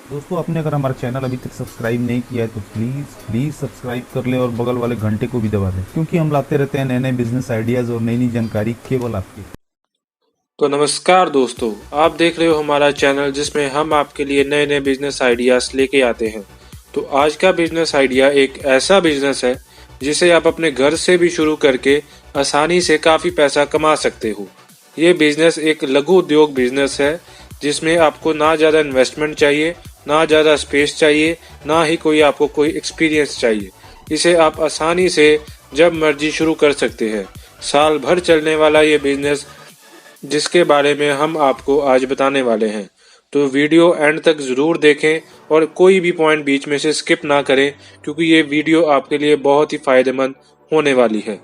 दोस्तों, आपने अगर हमारा चैनल अभी तक सब्सक्राइब नहीं किया है तो प्लीज़ सब्सक्राइब कर लें और बगल वाले घंटे को भी दबा दें, क्योंकि हम लाते रहते हैं नए नए बिजनेस आइडियाज़ और नई नई जानकारी केवल आपके। तो नमस्कार दोस्तों, आप देख रहे हो हमारा चैनल जिसमें हम आपके लिए नए नए बिजनेस आइडियाज़ लेके आते हैं। तो आज का बिजनेस आइडिया एक ऐसा बिजनेस है जिसे आप अपने घर से भी शुरू करके आसानी से काफ़ी पैसा कमा सकते हो। ये बिजनेस एक लघु उद्योग बिजनेस है जिसमें आपको ना ज़्यादा इन्वेस्टमेंट चाहिए, ना ज़्यादा स्पेस चाहिए, ना ही आपको कोई एक्सपीरियंस चाहिए। इसे आप आसानी से जब मर्जी शुरू कर सकते हैं। साल भर चलने वाला ये बिजनेस जिसके बारे में हम आपको आज बताने वाले हैं। तो वीडियो एंड तक ज़रूर देखें और कोई भी पॉइंट बीच में से स्किप ना करें, क्योंकि ये वीडियो आपके लिए बहुत ही फायदेमंद होने वाली है।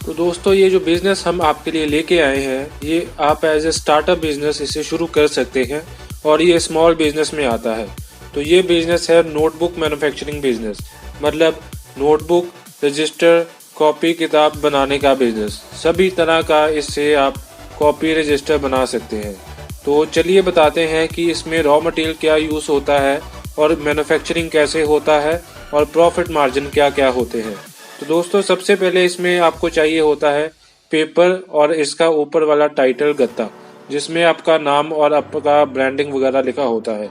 तो दोस्तों, ये जो बिज़नेस हम आपके लिए लेके आए हैं, ये आप एज ए स्टार्टअप बिज़नेस इसे शुरू कर सकते हैं और ये स्मॉल बिज़नेस में आता है। तो ये बिज़नेस है नोटबुक मैन्युफैक्चरिंग बिज़नेस, मतलब नोटबुक, रजिस्टर, कॉपी किताब बनाने का बिज़नेस। सभी तरह का इससे आप कॉपी रजिस्टर बना सकते हैं। तो चलिए बताते हैं कि इसमें रॉ मटेरियल क्या यूज़ होता है और मैन्युफैक्चरिंग कैसे होता है और प्रॉफिट मार्जिन क्या क्या होते हैं। तो दोस्तों, सबसे पहले इसमें आपको चाहिए होता है पेपर और इसका ऊपर वाला टाइटल गत्ता, जिसमें आपका नाम और आपका ब्रांडिंग वगैरह लिखा होता है।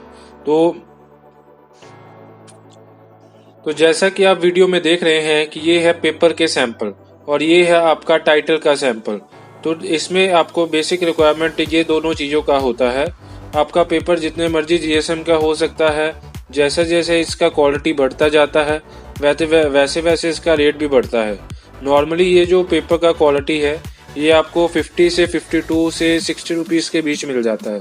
तो जैसा कि आप वीडियो में देख रहे हैं कि ये है पेपर के सैंपल और ये है आपका टाइटल का सैंपल। तो इसमें आपको बेसिक रिक्वायरमेंट ये दोनों चीज़ों का होता है। आपका पेपर जितने मर्जी जीएसएम का हो सकता है। जैसे जैसे इसका क्वालिटी बढ़ता जाता है वैसे वैसे इसका रेट भी बढ़ता है। नॉर्मली ये जो पेपर का क्वालिटी है ये आपको 50 से 52 से 60 रुपीज़ के बीच मिल जाता है।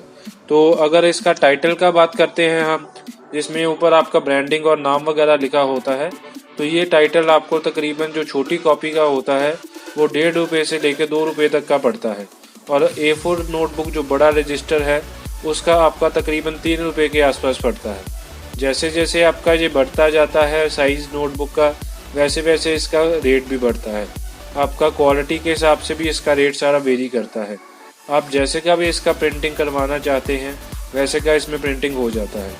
तो अगर इसका टाइटल का बात करते हैं हम, जिसमें ऊपर आपका ब्रांडिंग और नाम वगैरह लिखा होता है, तो ये टाइटल आपको तकरीबन जो छोटी कॉपी का होता है वो 1.5 रुपये से लेकर 2 रुपये तक का पड़ता है। और A4 नोटबुक जो बड़ा रजिस्टर है उसका आपका तकरीबन 3 रुपये के आसपास पड़ता है। जैसे जैसे आपका ये बढ़ता जाता है साइज़ नोटबुक का, वैसे वैसे इसका रेट भी बढ़ता है। आपका क्वालिटी के हिसाब से भी इसका रेट सारा वेरी करता है। आप जैसे का भी इसका प्रिंटिंग करवाना चाहते हैं वैसे का इसमें प्रिंटिंग हो जाता है।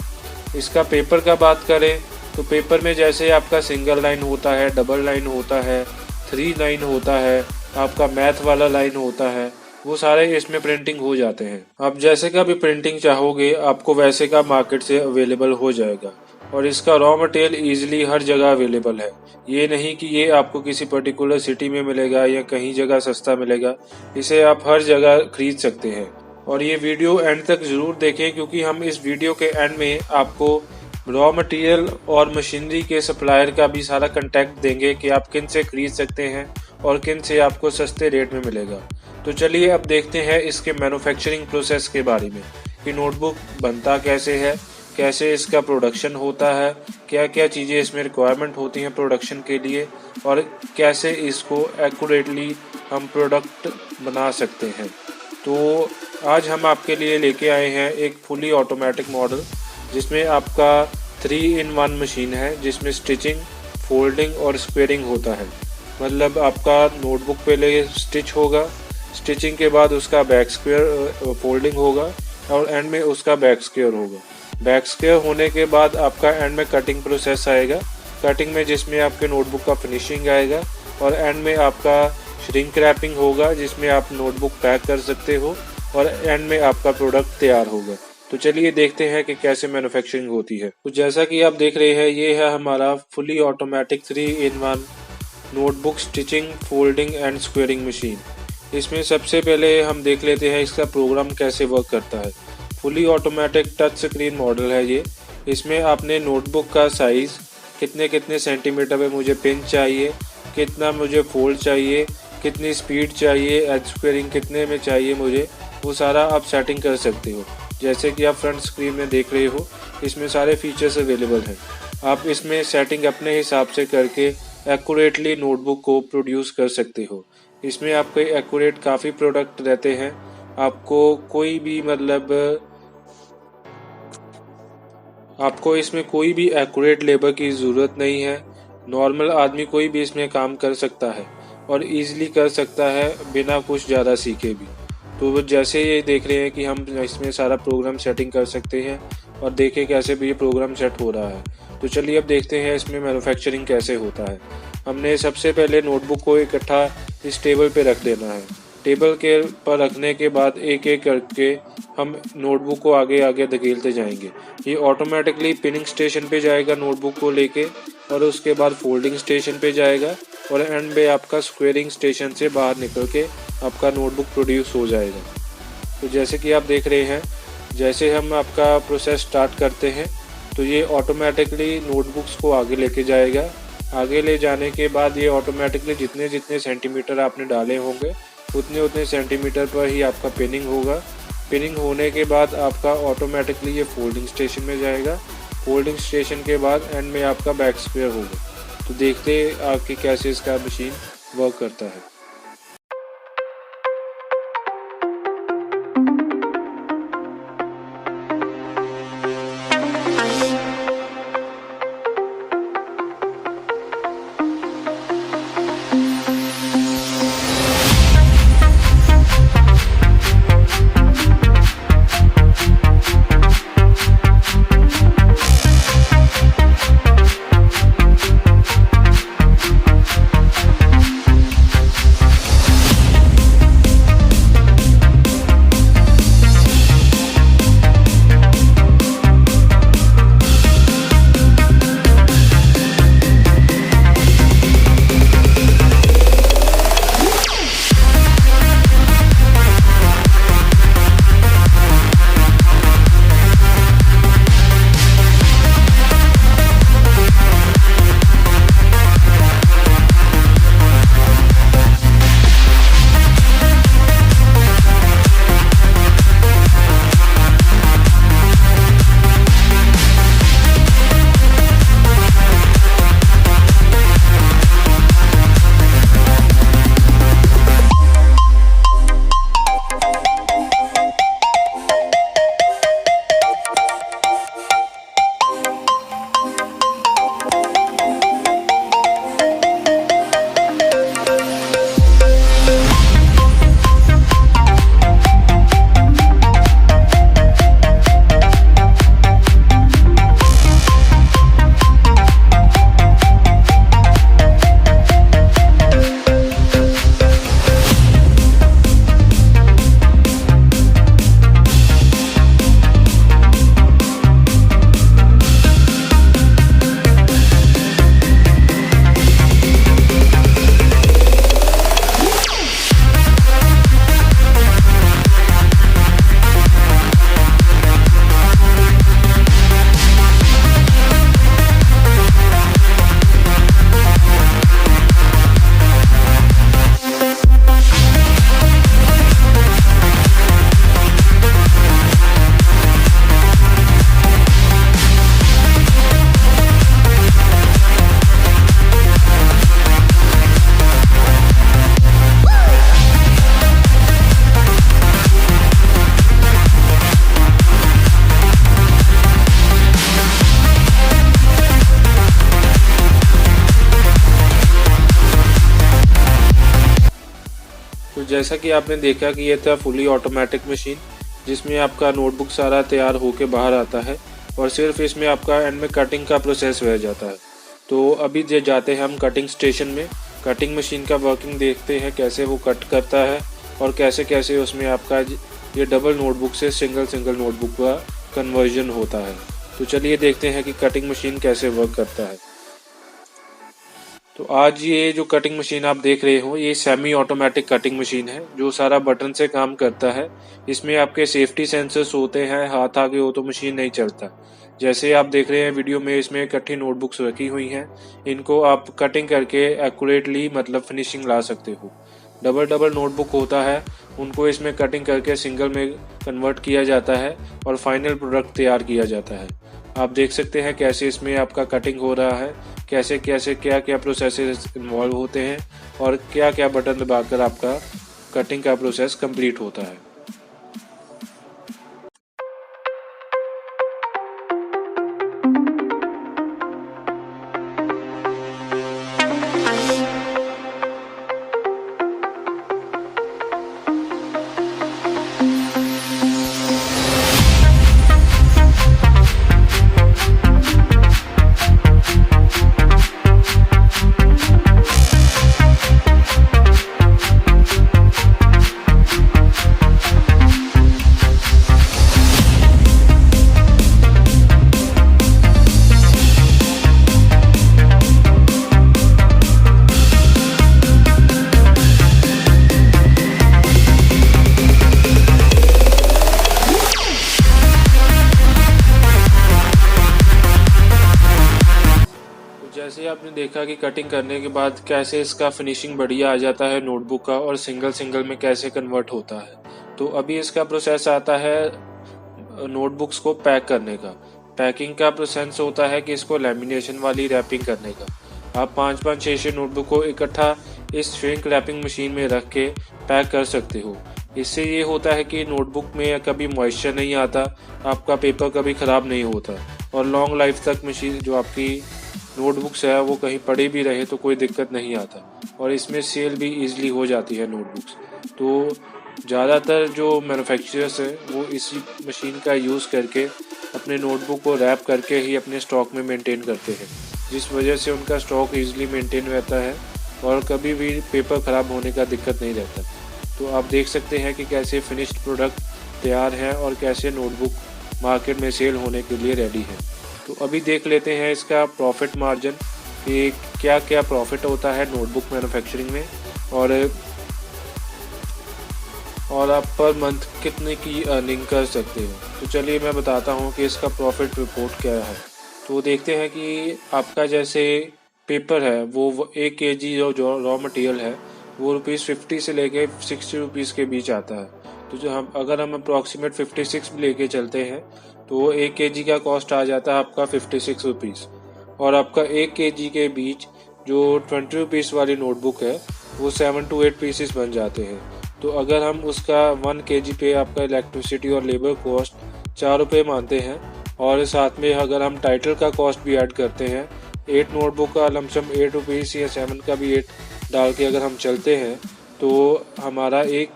इसका पेपर का बात करें तो पेपर में जैसे आपका सिंगल लाइन होता है, डबल लाइन होता है, 3 लाइन होता है, आपका मैथ वाला लाइन होता है, वो सारे इसमें प्रिंटिंग हो जाते हैं। आप जैसे का भी प्रिंटिंग चाहोगे आपको वैसे का मार्केट से अवेलेबल हो जाएगा। और इसका रॉ मटेरियल ईजिली हर जगह अवेलेबल है। ये नहीं कि ये आपको किसी पर्टिकुलर सिटी में मिलेगा या कहीं जगह सस्ता मिलेगा। इसे आप हर जगह खरीद सकते हैं। और ये वीडियो एंड तक ज़रूर देखें, क्योंकि हम इस वीडियो के एंड में आपको रॉ मटेरियल और मशीनरी के सप्लायर का भी सारा कांटेक्ट देंगे कि आप किन से खरीद सकते हैं और किन से आपको सस्ते रेट में मिलेगा। तो चलिए अब देखते हैं इसके मैन्युफैक्चरिंग प्रोसेस के बारे में कि नोटबुक बनता कैसे है, कैसे इसका प्रोडक्शन होता है, क्या क्या चीज़ें इसमें रिक्वायरमेंट होती हैं प्रोडक्शन के लिए, और कैसे इसको एक्यूरेटली हम प्रोडक्ट बना सकते हैं। तो आज हम आपके लिए लेके आए हैं एक फुली ऑटोमेटिक मॉडल, जिसमें आपका 3-in-1 मशीन है, जिसमें स्टिचिंग, फोल्डिंग और स्क्वेयरिंग होता है। मतलब आपका नोटबुक पहले स्टिच होगा, स्टिचिंग के बाद उसका बैक स्क्वेयर फोल्डिंग होगा और एंड में उसका बैक स्क्वेयर होगा। बैक स्क्वेयर होने के बाद आपका एंड में कटिंग प्रोसेस आएगा। कटिंग में जिसमें आपके नोटबुक का फिनिशिंग आएगा और एंड में आपका श्रिंक रैपिंग होगा, जिसमें आप नोटबुक पैक कर सकते हो और एंड में आपका प्रोडक्ट तैयार होगा। तो चलिए देखते हैं कि कैसे मैन्युफैक्चरिंग होती है। तो जैसा कि आप देख रहे हैं, ये है हमारा fully automatic 3-in-1 notebook stitching, folding and squaring machine. इसमें सबसे पहले हम देख लेते हैं इसका प्रोग्राम कैसे वर्क करता है। Fully automatic touch screen model है ये। इसमें आपने नोटबुक का साइज़, कितने कितने सेंटीमीटर में मुझे पिन चाहिए, कितना मुझे फोल्ड चाहिए, कितनी स्पीड चाहिए, एज स्क्वेयरिंग कितने में चाहिए मुझे, वो सारा आप सेटिंग कर सकते हो। जैसे कि आप फ्रंट स्क्रीन में देख रहे हो, इसमें सारे फीचर्स अवेलेबल हैं। आप इसमें सेटिंग अपने हिसाब से करके एक्यूरेटली नोटबुक को प्रोड्यूस कर सकते हो। इसमें आपके एक्यूरेट काफ़ी प्रोडक्ट रहते हैं। आपको कोई भी मतलब आपको इसमें कोई भी एक्यूरेट लेबर की ज़रूरत नहीं है। नॉर्मल आदमी कोई भी इसमें काम कर सकता है और इजीली कर सकता है बिना कुछ ज़्यादा सीखे भी। तो जैसे ये देख रहे हैं कि हम इसमें सारा प्रोग्राम सेटिंग कर सकते हैं और देखें कैसे भी ये प्रोग्राम सेट हो रहा है। तो चलिए अब देखते हैं इसमें मैन्युफैक्चरिंग कैसे होता है। हमने सबसे पहले नोटबुक को इकट्ठा इस टेबल पे रख देना है। टेबल के पर रखने के बाद एक एक करके हम नोटबुक को आगे आगे धकेलते जाएंगे। ये ऑटोमेटिकली पिनिंग स्टेशन पे जाएगा नोटबुक को लेके, और उसके बाद फोल्डिंग स्टेशन पे जाएगा, और एंड में आपका स्क्वेयरिंग स्टेशन से बाहर निकल के आपका नोटबुक प्रोड्यूस हो जाएगा। तो जैसे कि आप देख रहे हैं, जैसे हम आपका प्रोसेस स्टार्ट करते हैं तो ये ऑटोमेटिकली नोटबुक्स को आगे लेके जाएगा। आगे ले जाने के बाद ये ऑटोमेटिकली जितने जितने सेंटीमीटर आपने डाले होंगे उतने उतने सेंटीमीटर पर ही आपका पिनिंग होगा। पिनिंग होने के बाद आपका ऑटोमेटिकली ये फोल्डिंग स्टेशन में जाएगा। फोल्डिंग स्टेशन के बाद एंड में आपका बैक स्क्वेयर होगा। तो देखते हैं आपकी कैसे इसका मशीन वर्क करता है। तो जैसा कि आपने देखा कि ये था फुली ऑटोमेटिक मशीन, जिसमें आपका नोटबुक सारा तैयार होके बाहर आता है और सिर्फ इसमें आपका एंड में कटिंग का प्रोसेस रह जाता है। तो अभी जाते हैं हम कटिंग स्टेशन में, कटिंग मशीन का वर्किंग देखते हैं कैसे वो कट करता है और कैसे कैसे उसमें आपका ये डबल नोटबुक से सिंगल नोटबुक का कन्वर्जन होता है। तो चलिए देखते हैं कि कटिंग मशीन कैसे वर्क करता है। तो आज ये जो कटिंग मशीन आप देख रहे हो, ये सेमी ऑटोमेटिक कटिंग मशीन है जो सारा बटन से काम करता है। इसमें आपके सेफ्टी सेंसर्स होते हैं, हाथ आगे हो तो मशीन नहीं चलता। जैसे आप देख रहे हैं वीडियो में, इसमें इकट्ठी नोटबुक्स रखी हुई हैं, इनको आप कटिंग करके एक्यूरेटली मतलब फिनिशिंग ला सकते हो। डबल नोटबुक होता है, उनको इसमें कटिंग करके सिंगल में कन्वर्ट किया जाता है और फाइनल प्रोडक्ट तैयार किया जाता है। आप देख सकते हैं कैसे इसमें आपका कटिंग हो रहा है, कैसे कैसे क्या क्या प्रोसेसेस इन्वॉल्व होते हैं और क्या क्या बटन दबाकर आपका कटिंग का प्रोसेस कंप्लीट होता है। तो जैसे आपने देखा कि कटिंग करने के बाद कैसे इसका फिनिशिंग बढ़िया आ जाता है नोटबुक का, और सिंगल सिंगल में कैसे कन्वर्ट होता है। तो अभी इसका प्रोसेस आता है नोटबुक्स को पैक करने का। पैकिंग का प्रोसेस होता है कि इसको लैमिनेशन वाली रैपिंग करने का। आप 5-5, 6-6 नोटबुक को इकट्ठा इस श्रिंक रैपिंग मशीन में रख के पैक कर सकते हो। इससे ये होता है कि नोटबुक में कभी मॉइस्चर नहीं आता, आपका पेपर कभी ख़राब नहीं होता, और लॉन्ग लाइफ तक मशीन जो आपकी नोटबुक्स है वो कहीं पड़े भी रहे तो कोई दिक्कत नहीं आता, और इसमें सेल भी ईजिली हो जाती है नोटबुक्स। तो ज़्यादातर जो मैन्युफैक्चरर्स हैं वो इसी मशीन का यूज़ करके अपने नोटबुक को रैप करके ही अपने स्टॉक में मेंटेन करते हैं, जिस वजह से उनका स्टॉक ईजिली मेंटेन रहता है और कभी भी पेपर ख़राब होने का दिक्कत नहीं रहता। तो आप देख सकते हैं कि कैसे फिनिश्ड प्रोडक्ट तैयार है और कैसे नोटबुक मार्केट में सेल होने के लिए रेडी है। तो अभी देख लेते हैं इसका प्रॉफिट मार्जिन कि क्या क्या प्रॉफिट होता है नोटबुक मैन्युफैक्चरिंग में, और आप पर मंथ कितने की अर्निंग कर सकते हो। तो चलिए मैं बताता हूँ कि इसका प्रॉफिट रिपोर्ट क्या है। तो देखते हैं कि आपका जैसे पेपर है वो 1 kg जो रॉ मटेरियल है वो ₹50 से लेके ₹60 के बीच आता है। तो जो अगर हम अप्रॉक्सीमेट 56 लेके चलते हैं तो 1 kg का कॉस्ट आ जाता है आपका ₹56, और आपका 1 kg के बीच जो ₹20 वाली नोटबुक है वो 7 to 8 पीसेस बन जाते हैं। तो अगर हम उसका 1 kg पे आपका इलेक्ट्रिसिटी और लेबर कॉस्ट ₹4 मानते हैं, और साथ में अगर हम टाइटल का कॉस्ट भी ऐड करते हैं, 8 नोटबुक का लमसम ₹8 या 7 का भी 8 डाल के अगर हम चलते हैं तो हमारा 1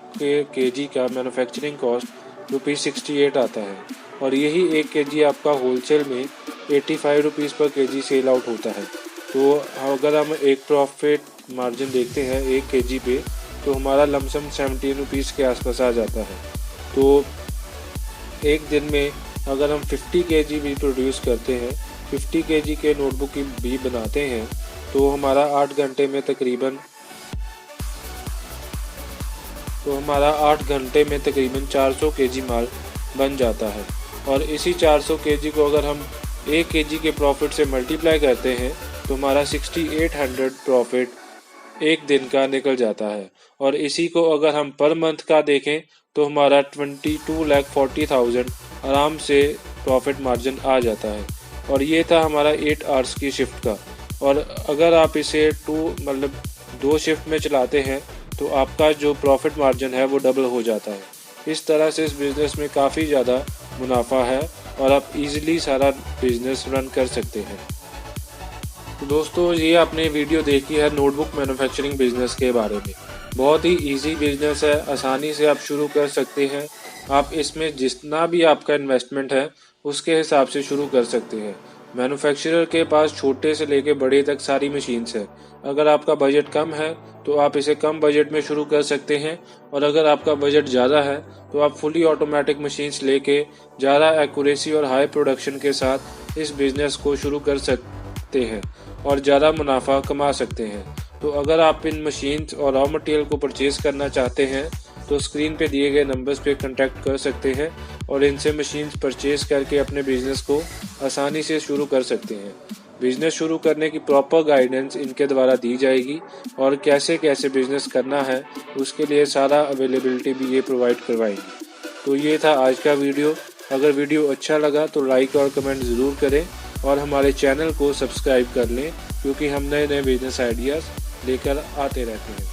kg का मैन्युफैक्चरिंग कॉस्ट ₹68 आता है, और यही 1 kg आपका होलसेल में ₹85 पर kg सेल आउट होता है। तो अगर हम एक प्रॉफिट मार्जिन देखते हैं 1 kg पे तो हमारा लमसम ₹17 के आसपास आ जाता है। तो एक दिन में अगर हम 50 kg भी प्रोड्यूस करते हैं, 50 kg के नोटबुक भी बनाते हैं, तो हमारा 8 घंटे में तकरीबन 400 kg माल बन जाता है। और इसी 400 kg को अगर हम 1 kg के प्रॉफिट से मल्टीप्लाई करते हैं तो हमारा 6800 प्रॉफिट एक दिन का निकल जाता है। और इसी को अगर हम पर मंथ का देखें तो हमारा 22,40,000 आराम से प्रॉफिट मार्जिन आ जाता है। और ये था हमारा 8 आवर्स की शिफ्ट का। और अगर आप इसे 2 शिफ्ट में चलाते हैं तो आपका जो प्रॉफिट मार्जिन है वो डबल हो जाता है। इस तरह से इस बिज़नेस में काफ़ी ज़्यादा मुनाफा है और आप इजीली सारा बिज़नेस रन कर सकते हैं। तो दोस्तों, ये आपने वीडियो देखी है नोटबुक मैन्युफैक्चरिंग बिज़नेस के बारे में। बहुत ही इजी बिज़नेस है, आसानी से आप शुरू कर सकते हैं। आप इसमें जितना भी आपका इन्वेस्टमेंट है उसके हिसाब से शुरू कर सकते हैं। मैन्युफैक्चरर के पास छोटे से लेके बड़े तक सारी मशीन्स है। अगर आपका बजट कम है तो आप इसे कम बजट में शुरू कर सकते हैं, और अगर आपका बजट ज़्यादा है तो आप फुली ऑटोमेटिक मशीन्स लेके ज़्यादा एक्यूरेसी और हाई प्रोडक्शन के साथ इस बिज़नेस को शुरू कर सकते हैं और ज़्यादा मुनाफा कमा सकते हैं। तो अगर आप इन मशीन्स और रॉ मटेरियल को परचेज़ करना चाहते हैं तो स्क्रीन पे दिए गए नंबर्स पे कांटेक्ट कर सकते हैं और इनसे मशीन्स परचेज़ करके अपने बिज़नेस को आसानी से शुरू कर सकते हैं। बिज़नेस शुरू करने की प्रॉपर गाइडेंस इनके द्वारा दी जाएगी, और कैसे कैसे बिज़नेस करना है उसके लिए सारा अवेलेबिलिटी भी ये प्रोवाइड करवाएंगे। तो ये था आज का वीडियो। अगर वीडियो अच्छा लगा तो लाइक और कमेंट ज़रूर करें, और हमारे चैनल को सब्सक्राइब कर लें, क्योंकि हम नए नए बिज़नेस आइडियाज़ लेकर आते रहते हैं।